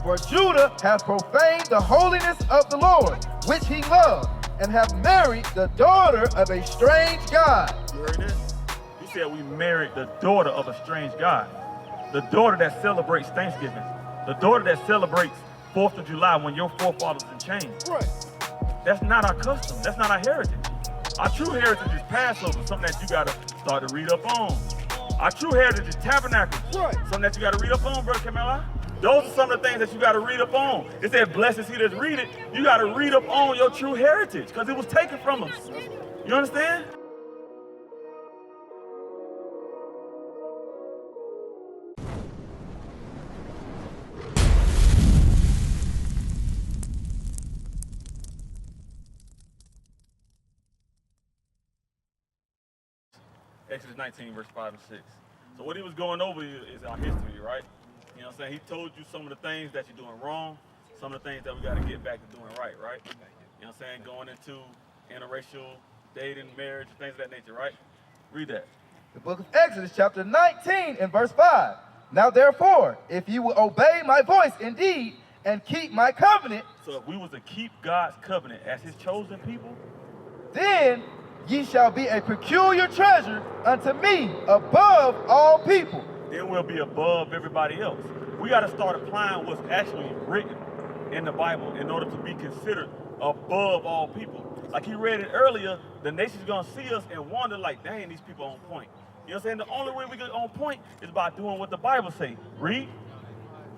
For Judah hath profaned the holiness of the Lord, which he loved, and hath married the daughter of a strange god. You heard that? He said we married the daughter of a strange god. The daughter that celebrates Thanksgiving. The daughter that celebrates 4th of July when your forefathers in chains. Right. That's not our custom. That's not our heritage. Our true heritage is Passover, something that you got to start to read up on. Our true heritage is Tabernacles, Right. something that you got to read up on, Brother Kamala. Those are some of the things that you got to read up on. It said, blessed is he that read it. You got to read up on your true heritage because it was taken from us. You understand? Exodus 19, verse 5 and 6. So what he was going over is our history, right? You know what I'm saying? He told you some of the things that you're doing wrong, some of the things that we got to get back to doing right? You know what I'm saying? Going into interracial dating, marriage, things of that nature, right? Read that. The book of Exodus, chapter 19, and verse 5. Now therefore, if you will obey my voice indeed, and keep my covenant. So if we was to keep God's covenant as his chosen people, then ye shall be a peculiar treasure unto me above all people. then we'll be above everybody else. We got to start applying what's actually written in the Bible in order to be considered above all people. Like he read it earlier, the nation's going to see us and wonder like, dang, these people on point. You know what I'm saying? The only way we get on point is by doing what the Bible say. Read.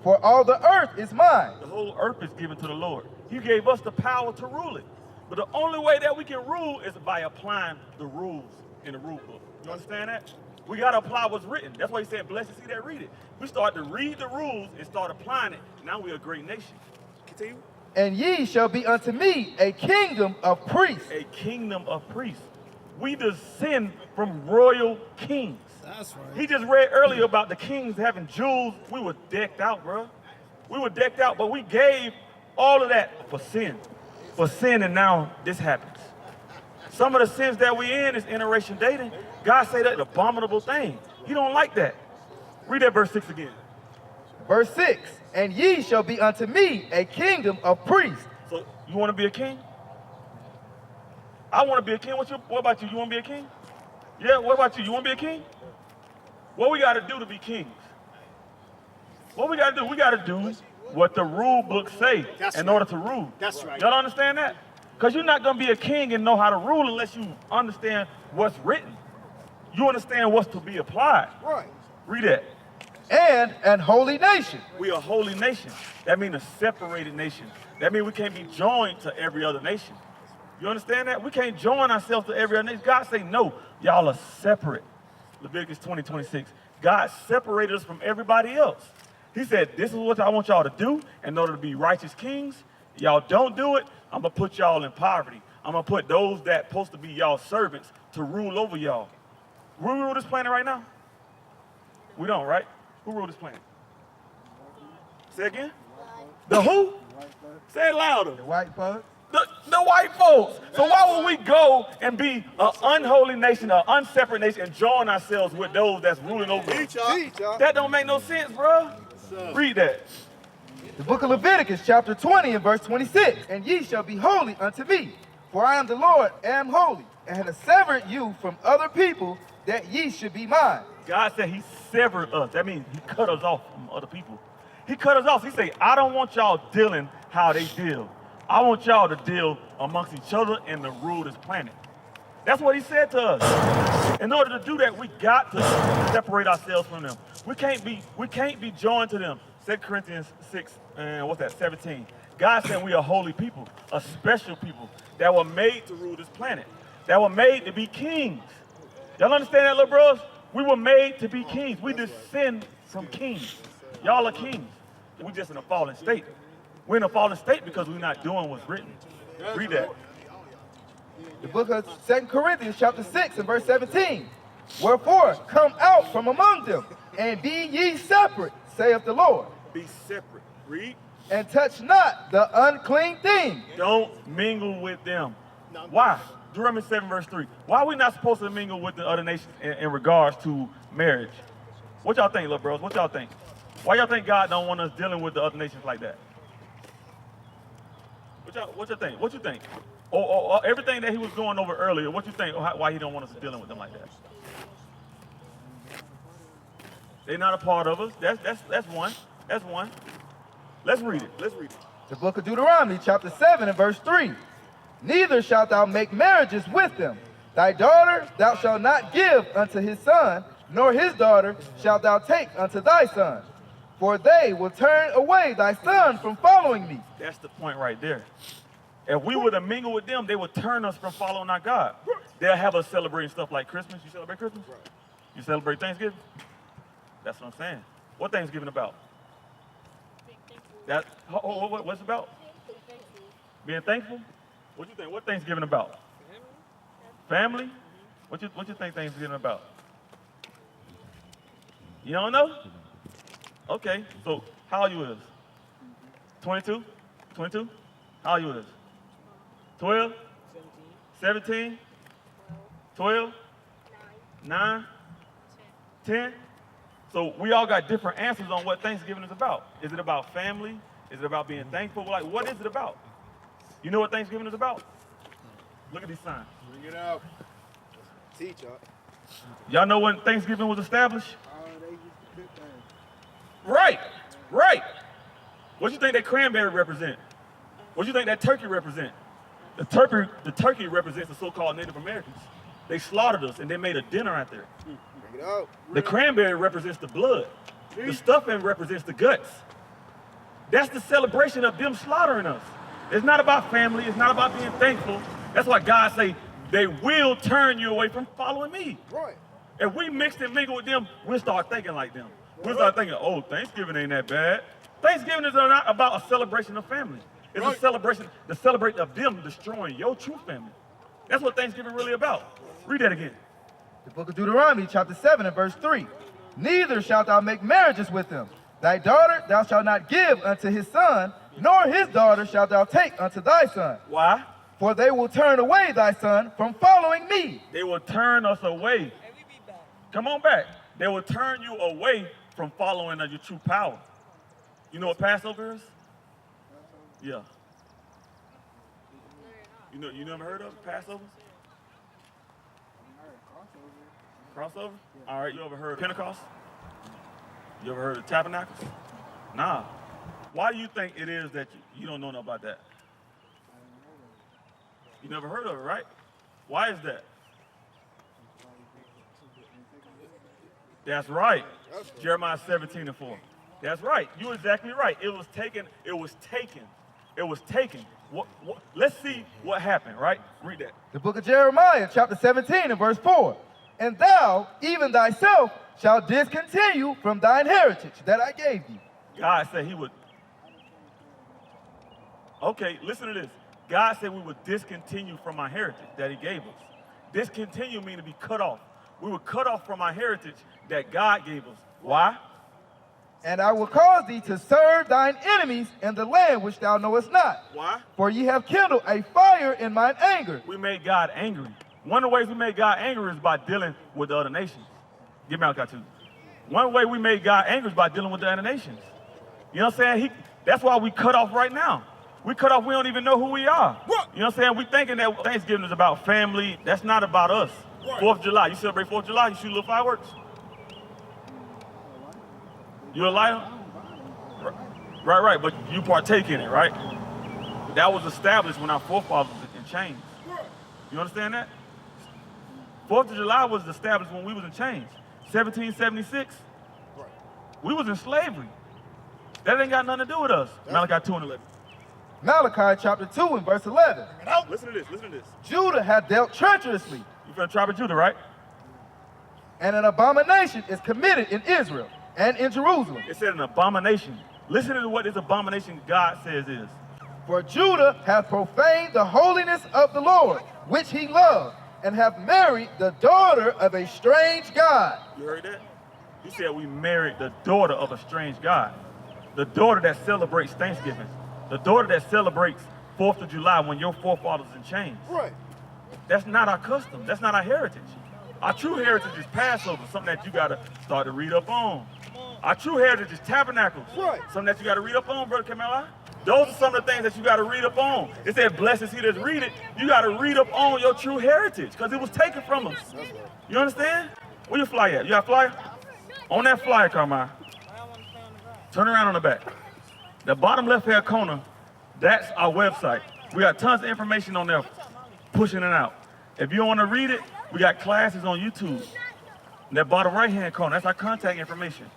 For all the earth is mine. The whole earth is given to the Lord. He gave us the power to rule it. But the only way that we can rule is by applying the rules in the rule book. You understand that? We got to apply what's written. That's why he said, blessed is he that read it. We start to read the rules and start applying it. Now we're a great nation. Continue. And ye shall be unto me a kingdom of priests. A kingdom of priests. We descend from royal kings. That's right. He just read earlier about the kings having jewels. We were decked out, bro. We were decked out, but we gave all of that for sin. For sin, and now this happens. Some of the sins that we in is interracial dating. God say that's an abominable thing. He don't like that. Read that verse 6 again. Verse 6, and ye shall be unto me a kingdom of priests. So you want to be a king? I want to be a king. What about you? You want to be a king? Yeah, what about you? You want to be a king? What we got to do to be kings? What we got to do? We got to do what the rule book say in order to rule. That's right. Y'all understand that? Because you're not going to be a king and know how to rule unless you understand what's written. You understand what's to be applied. Right. Read that. And an holy nation. We are a holy nation. That means a separated nation. That means we can't be joined to every other nation. You understand that? We can't join ourselves to every other nation. God say, no, y'all are separate. Leviticus 20:26. God separated us from everybody else. He said, this is what I want y'all to do in order to be righteous kings. Y'all don't do it, I'm going to put y'all in poverty. I'm going to put those that supposed to be y'all servants to rule over y'all. We rule this planet right now? We don't, right? Who rule this planet? Say again? The who? Say it louder. The white folks. The white folks. So why would we go and be an unholy nation, an unseparate nation, and join ourselves with those that's ruling over us? That don't make no sense, bro. Read that. The book of Leviticus, chapter 20 and verse 26. And ye shall be holy unto me, for I am the Lord, am holy, and have severed you from other people, that ye should be mine. God said he severed us. That means he cut us off from other people. He cut us off. He said, I don't want y'all dealing how they deal. I want y'all to deal amongst each other and to rule this planet. That's what he said to us. In order to do that, we got to separate ourselves from them. We can't be joined to them. 2 Corinthians 6, and what's that, 17. God said we are holy people, a special people that were made to rule this planet, that were made to be kings. Y'all understand that, little bros? We were made to be kings. We descend from kings. Y'all are kings. We just in a fallen state. We're in a fallen state because we're not doing what's written. Read that. The book of 2 Corinthians, chapter 6 and verse 17. Wherefore, come out from among them, and be ye separate, saith the Lord. Be separate. Read. And touch not the unclean thing. Don't mingle with them. Why? Deuteronomy 7 verse 3. Why are we not supposed to mingle with the other nations in regards to marriage? What y'all think, little bros? What y'all think? Why y'all think God don't want us dealing with the other nations like that? What you think? What you think? Or everything that he was going over earlier, what you think? Why he don't want us dealing with them like that? They're not a part of us. That's one. That's one. Let's read it. Let's read it. The book of Deuteronomy, chapter 7 and verse 3. Neither shalt thou make marriages with them. Thy daughter thou shalt not give unto his son, nor his daughter shalt thou take unto thy son. For they will turn away thy son from following me. That's the point right there. If we were to mingle with them, they would turn us from following our God. They'll have us celebrating stuff like Christmas. You celebrate Christmas? You celebrate Thanksgiving? That's what I'm saying. What Thanksgiving about? What's it about? Being thankful? What you think? What Thanksgiving about? Family? What you think Thanksgiving about? You don't know? Okay, so how old you is? 22? 22? How old you is? 12? 17? 12? 9? 10? So we all got different answers on what Thanksgiving is about. Is it about family? Is it about being thankful? Like, what is it about? You know what Thanksgiving is about? Look at these signs. Bring it out. Teach y'all. Y'all know when Thanksgiving was established? They used to cook things. Right, right. What you think that cranberry represent? What you think that turkey represent? The turkey represents the so-called Native Americans. They slaughtered us and they made a dinner out there. Bring it out. The cranberry represents the blood. The stuffing represents the guts. That's the celebration of them slaughtering us. It's not about family. It's not about being thankful. That's why God say, they will turn you away from following me. Right. If we mix and mingle with them, we'll start thinking like them. We'll start thinking, oh, Thanksgiving ain't that bad. Thanksgiving is not about a celebration of family. It's a celebration, the celebration of them destroying your true family. That's what Thanksgiving really about. Read that again. The book of Deuteronomy, chapter 7 and verse 3. Neither shalt thou make marriages with them. Thy daughter thou shalt not give unto his son, nor his daughter shalt thou take unto thy son. Why? For they will turn away thy son from following me. They will turn us away. Come on back. They will turn you away from following your true power. You know what Passover is? Yeah. You never heard of Passover? Crossover? All right, you ever heard of Pentecost? You ever heard of Tabernacles? Nah. Why do you think it is that you don't know nothing about that? You never heard of it, right? Why is that? That's right. Jeremiah 17 and 4. That's right. You're exactly right. It was taken. Let's see what happened, right? Read that. The book of Jeremiah, chapter 17 and verse 4. And thou, even thyself, shalt discontinue from thine heritage that I gave thee. God said he would. Okay, listen to this. God said we would discontinue from our heritage that he gave us. Discontinue means to be cut off. We were cut off from our heritage that God gave us. Why? And I will cause thee to serve thine enemies in the land which thou knowest not. Why? For ye have kindled a fire in mine anger. We made God angry. One of the ways we made God angry is by dealing with the other nations. Give Malachi 2. One way we made God angry is by dealing with the other nations. You know what I'm saying? That's why we cut off right now. We cut off, we don't even know who we are. What? You know what I'm saying? We thinking that Thanksgiving is about family. That's not about us. What? 4th of July, you celebrate 4th of July, you shoot little fireworks. You a liar? Right, but you partake in it, right? That was established when our forefathers was in chains. You understand that? 4th of July was established when we was in chains. 1776, we was in slavery. That ain't got nothing to do with us. Malachi 2 and 11. Malachi chapter 2 and verse 11. Listen to this. Judah hath dealt treacherously, You from the tribe of Judah, right? and an abomination is committed in Israel and in Jerusalem. It said an abomination. Listen to what this abomination God says is. For Judah hath profaned the holiness of the Lord, which he loved, and hath married the daughter of a strange god. You heard that? He said we married the daughter of a strange god. The daughter that celebrates Thanksgiving. The daughter that celebrates 4th of July when your forefathers in chains. Right. That's not our custom. That's not our heritage. Our true heritage is Passover, something that you got to start to read up on. Our true heritage is tabernacles. Right. Something that you got to read up on, Brother Kamala. Those are some of the things that you got to read up on. It said, blessed is he that read it. You got to read up on your true heritage because it was taken from us. You understand? Where your flyer at? You got a flyer? On that flyer, Carmine. Turn around on the back. The bottom left-hand corner, that's our website. We got tons of information on there, pushing it out. If you want to read it, we got classes on YouTube. In that bottom right-hand corner, that's our contact information.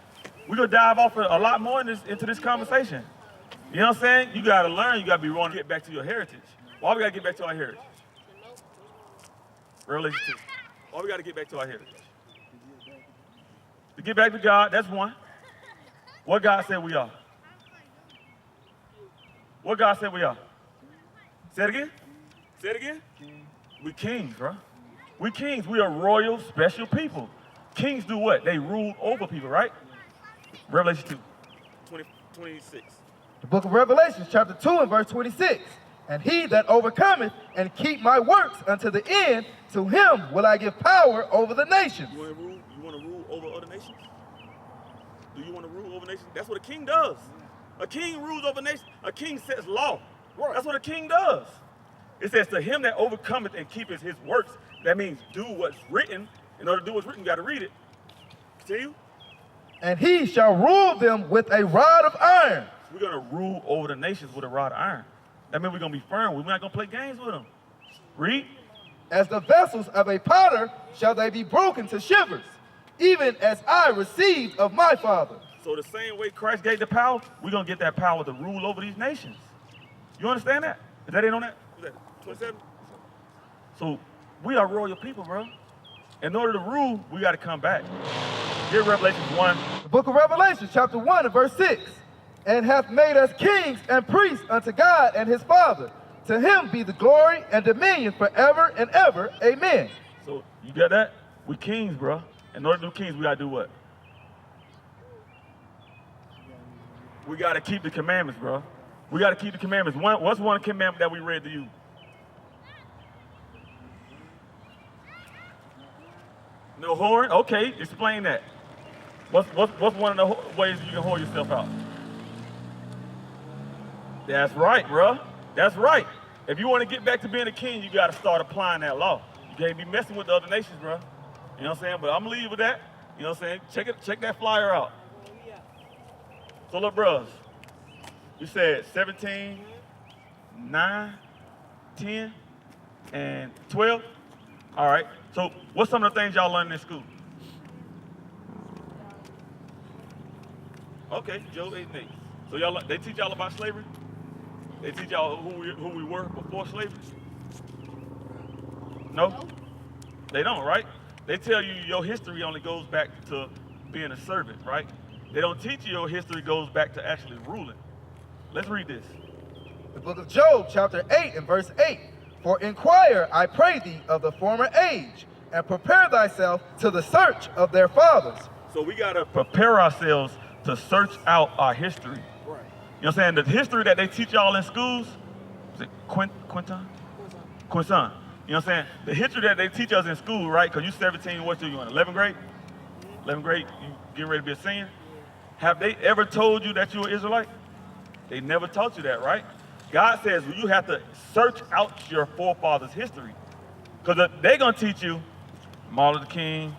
We're going to dive off a lot more into this conversation. You know what I'm saying? You got to learn. You got to be willing to get back to your heritage. Why we got to get back to our heritage? Revelation 2. Why we got to get back to our heritage? To get back to God, that's one. What God said we are. What God said we are. Say it again. Say it again. We kings, bro. We kings. We are royal, special people. Kings do what? They rule over people, right? Revelation 2, 26. The book of Revelation, chapter 2 and verse 26. And he that overcometh and keep my works unto the end, to him will I give power over the nations. You want to rule over other nations? Do you want to rule over nations? That's what a king does. A king rules over nations. A king sets law. Right. That's what a king does. It says, to him that overcometh and keepeth his works. That means do what's written. In order to do what's written, you got to read it. Continue. And he shall rule them with a rod of iron. We're going to rule over the nations with a rod of iron. That means we're going to be firm. We're not going to play games with them. Read. As the vessels of a potter shall they be broken to shivers, even as I received of my Father. So the same way Christ gave the power, we're going to get that power to rule over these nations. You understand that? Is that it on that? Is that 27? So we are royal people, bro. In order to rule, we got to come back. Get Revelation 1. The book of Revelation, chapter 1 and verse 6. And hath made us kings and priests unto God and his Father. To him be the glory and dominion forever and ever. Amen. So you got that? We kings, bro. In order to do kings, we got to do what? We got to keep the commandments, bro. We got to keep the commandments. What's one commandment that we read to you? No whoring? Okay, explain that. What's one of the ways you can whore yourself out? That's right, bro. That's right. If you want to get back to being a king, you got to start applying that law. You can't be messing with the other nations, bro. You know what I'm saying? But I'm going to leave you with that. You know what I'm saying? Check that flyer out. So, look, bros, you said 17, 9, 10, and 12? All right. So, what's some of the things y'all learned in school? Okay, Job 8 and 8. So, they teach y'all about slavery? They teach y'all who we were before slavery? No? They don't, right? They tell you your history only goes back to being a servant, right? They don't teach you your history goes back to actually ruling. Let's read this. The book of Job, chapter 8 and verse 8. For inquire, I pray thee, of the former age, and prepare thyself to the search of their fathers. So we got to prepare ourselves to search out our history. Right. You know what I'm saying? The history that they teach y'all in schools, is it Quinton? You know what I'm saying? The history that they teach us in school, right? Because you're 17, what you in 11th grade? 11th grade, you getting ready to be a senior? Have they ever told you that you're an Israelite? They never taught you that, right? God says you have to search out your forefathers' history. Because they're going to teach you Martin Luther King,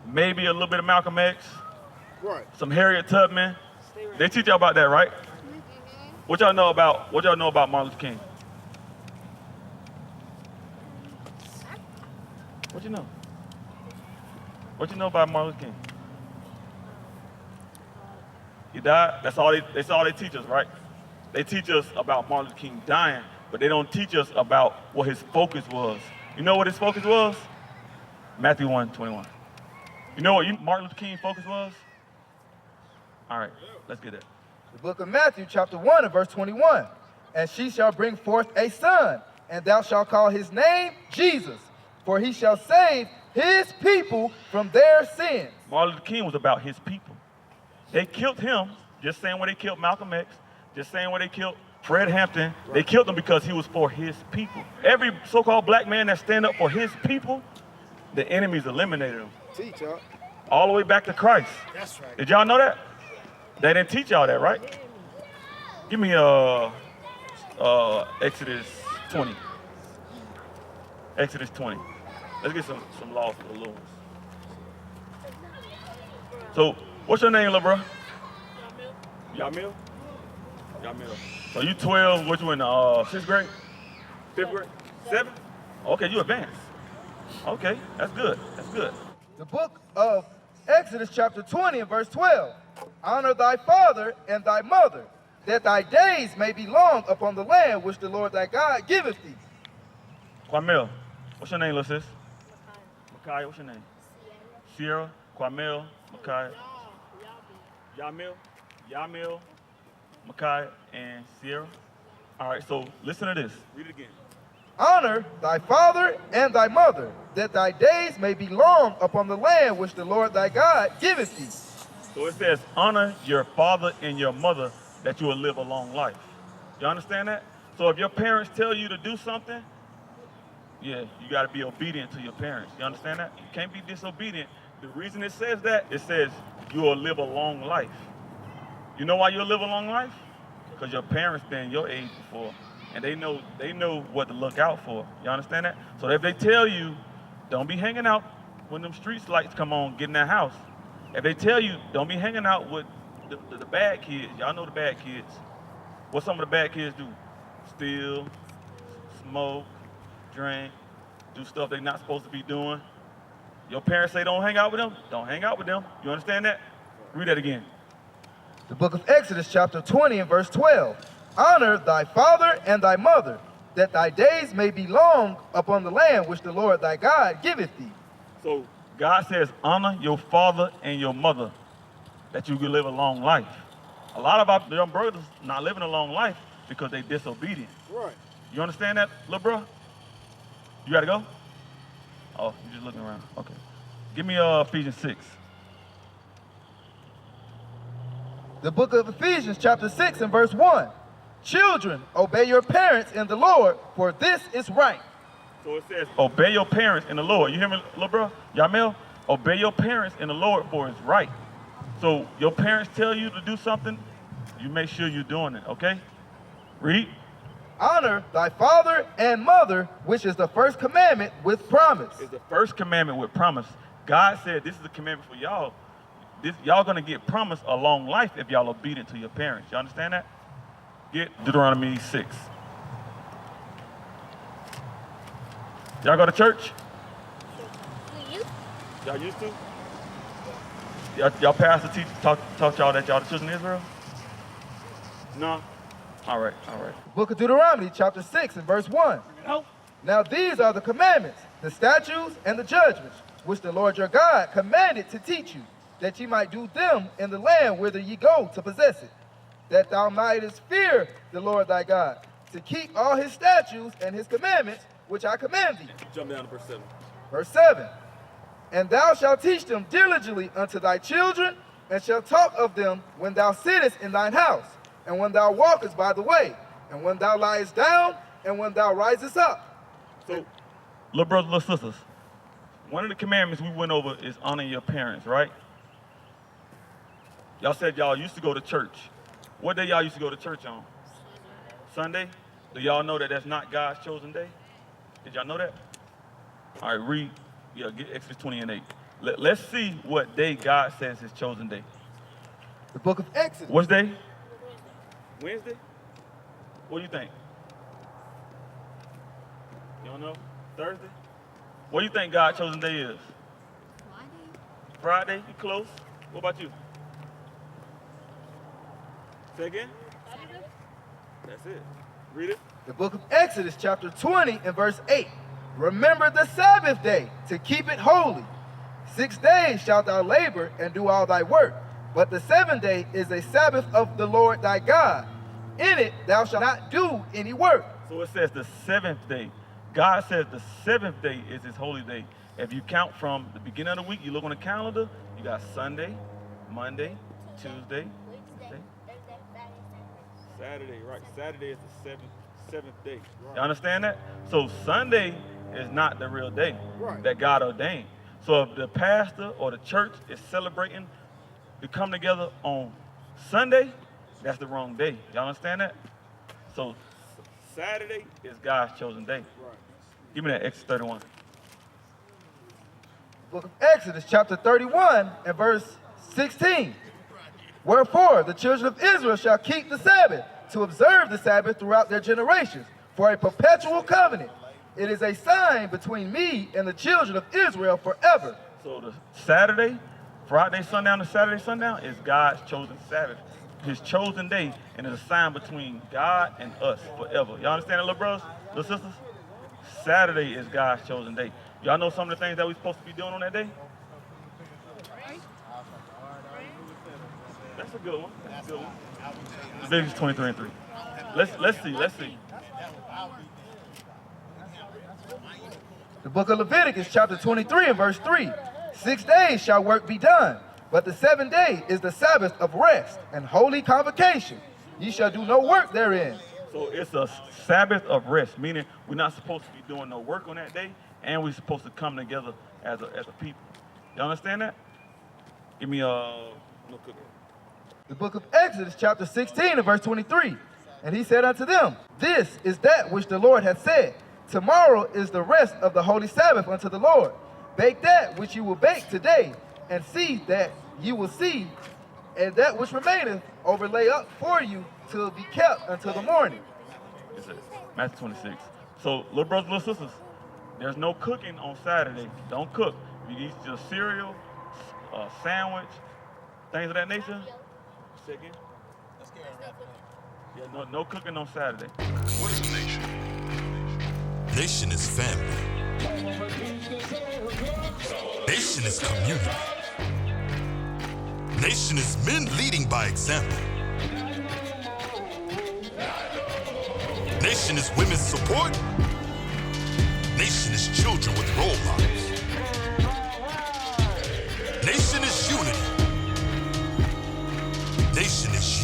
maybe a little bit of Malcolm X, Right. some Harriet Tubman. They teach y'all about that, right? What y'all know about Martin Luther King? What you know? What you know about Martin Luther King? He died. That's all they teach us, right? They teach us about Martin Luther King dying, but they don't teach us about what his focus was. You know what his focus was? Matthew 1:21. You know what Martin Luther King's focus was? All right, let's get it. The book of Matthew, chapter 1 and verse 21. And she shall bring forth a son, and thou shalt call his name Jesus, for he shall save his people from their sins. Martin Luther King was about his people. They killed him, just saying where they killed Malcolm X, just saying where they killed Fred Hampton. They killed him because he was for his people. Every so-called black man that stand up for his people, the enemies eliminated him. Teach, y'all. all the way back to Christ. That's right. Did y'all know that? They didn't teach y'all that, right? Give me Exodus 20. Exodus 20. Let's get some laws for the little ones. So, what's your name, little bro? Yamil. Yamil. So you 12, what you in 6th grade? 5th grade? 7th? Okay, you advanced. Okay, that's good. That's good. The book of Exodus chapter 20 and verse 12. Honor thy father and thy mother, that thy days may be long upon the land which the Lord thy God giveth thee. Kwamel, what's your name, little sis? Makai, what's your name? Sierra. Kwamel, Makai. Yamil, Makai, and Sierra. All right, so listen to this. Read it again. Honor thy father and thy mother, that thy days may be long upon the land which the Lord thy God giveth thee. So it says, honor your father and your mother that you will live a long life. You understand that? So if your parents tell you to do something, yeah, you got to be obedient to your parents. You understand that? You can't be disobedient. The reason it says that, it says you will live a long life. You know why you'll live a long life? Because your parents been your age before, and they know what to look out for. You understand that? So if they tell you, don't be hanging out when them street lights come on, get in that house. If they tell you, don't be hanging out with the bad kids, y'all know the bad kids. What some of the bad kids do? Steal, smoke, drink, do stuff they're not supposed to be doing. Your parents say don't hang out with them, don't hang out with them. You understand that? Read that again. The book of Exodus chapter 20 and verse 12. Honor thy father and thy mother, that thy days may be long upon the land which the Lord thy God giveth thee. So God says honor your father and your mother, that you can live a long life. A lot of our young brothers not living a long life because they disobedient. Right. You understand that, little bro? You gotta go? Oh, you're just looking around. Okay. Give me Ephesians 6. The book of Ephesians chapter 6 and verse 1. Children, obey your parents in the Lord, for this is right. So it says, obey your parents in the Lord. You hear me, little bro? Yamil? Obey your parents in the Lord, for it's right. So your parents tell you to do something, you make sure you're doing it, okay? Read. Honor thy father and mother, which is the first commandment with promise. It's the first commandment with promise. God said this is the commandment for y'all. Y'all gonna get promised a long life if y'all obedient to your parents. You understand that? Get Deuteronomy 6. Y'all go to church? Y'all used to? Y'all pastor teach taught y'all that y'all the children of Israel? No? All right. Book of Deuteronomy chapter 6 and verse 1. No. Now these are the commandments, the statutes, and the judgments, which the Lord your God commanded to teach you, that ye might do them in the land whither ye go to possess it, that thou mightest fear the Lord thy God, to keep all his statutes and his commandments, which I command thee. Jump down to verse 7. Verse 7. And thou shalt teach them diligently unto thy children, and shalt talk of them when thou sittest in thine house, and when thou walkest by the way, and when thou liest down, and when thou risest up. So, little brothers, little sisters, one of the commandments we went over is honor your parents, right? Y'all said y'all used to go to church. What day y'all used to go to church on? Sunday? Do y'all know that that's not God's chosen day? Did y'all know that? All right, read. Yeah, get Exodus 20 and 8. Let's see what day God says his chosen day. The book of Exodus. What's day? Wednesday? What do you think? You don't know? Thursday? What do you think God's chosen day is? Friday? You close. What about you? Say again? That's it. Read it. The book of Exodus chapter 20 and verse 8. Remember the Sabbath day to keep it holy. 6 days shalt thou labor and do all thy work, but the 7th day is a Sabbath of the Lord thy God. In it thou shalt not do any work. So it says the 7th day. God says the 7th day is his holy day. If you count from the beginning of the week, you look on the calendar, you got Sunday, Monday, Tuesday, Wednesday, Saturday, right? Saturday is the seventh day. You understand that? So Sunday is not the real day Right. that God ordained. So if the pastor or the church is celebrating to come together on Sunday, that's the wrong day. Y'all understand that? So Saturday is God's chosen day. Give me that Exodus 31. Book of Exodus, chapter 31, and verse 16. Wherefore the children of Israel shall keep the Sabbath, to observe the Sabbath throughout their generations, for a perpetual covenant. It is a sign between me and the children of Israel forever. So the Saturday, Friday sundown to Saturday sundown is God's chosen Sabbath, his chosen day, and it's a sign between God and us forever. Y'all understand that, little brothers, little sisters? Saturday is God's chosen day. Y'all know some of the things that we're supposed to be doing on that day? That's a good one. That's a good one. Leviticus 23 and 3. Let's see. The book of Leviticus, chapter 23, and verse 3. 6 days shall work be done, but the 7th day is the Sabbath of rest and holy convocation. Ye shall do no work therein. So it's a Sabbath of rest, meaning we're not supposed to be doing no work on that day, and we're supposed to come together as a people. You understand that? Give me a little cookie. The book of Exodus, chapter 16, and verse 23. And he said unto them, This is that which the Lord hath said. Tomorrow is the rest of the holy Sabbath unto the Lord. Bake that which you will bake today, and see that you will see, and that which remaineth overlay up for you till it be kept until the morning. It says, Matthew 26. So, little brothers, little sisters, there's no cooking on Saturday. Don't cook. You eat your cereal, sandwich, things of that nature. Say again? Yeah, no cooking on Saturday. What is a nation? Nation is family. Nation is community. Nation is men leading by example. Nation is women's support. Nation is children with role models. Nation is unity. Nation is